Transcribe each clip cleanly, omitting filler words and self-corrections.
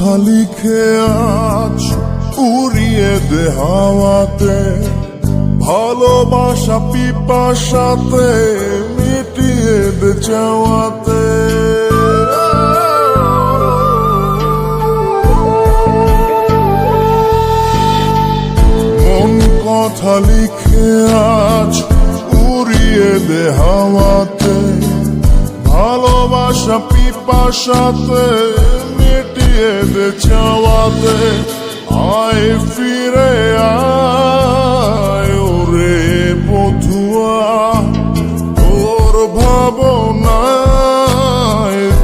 কথা লিখে আজ উড়িয়ে দে হাওয়াতে, ভালোবাসা পিপাসাতে মিটিয়ে দে চাওয়াতে। মন কথা লিখে আজ উড়িয়ে দে হাওয়াতে, ভালোবাসা পিপাসাতে মিটিয়ে দে চাওয়াতে। আয় ফিরে আয় ওরে বধুয়া, তোর ভাবনায়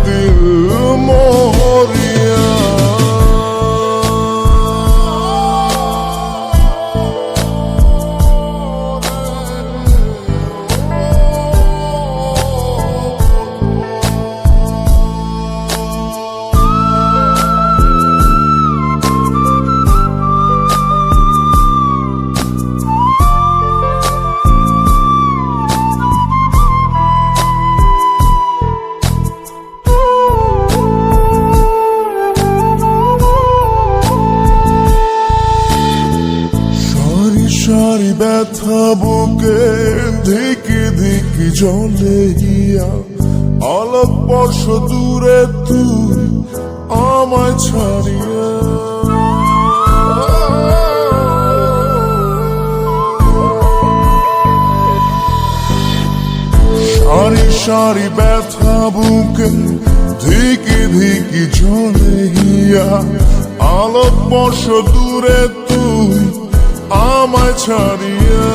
দিল মরিয়া। সারি ব্যথা বুকে ধিকি ধিকি জলে গিয়া, আলোক বর্ষ দূরে তুই আমায় ছাড়িয়া। সারি সারি ব্যথা বুকে ধিকি ধিকি জলে গিয়া, আলোক বর্ষ দূরে তুই আমায় ছাড়িয়া।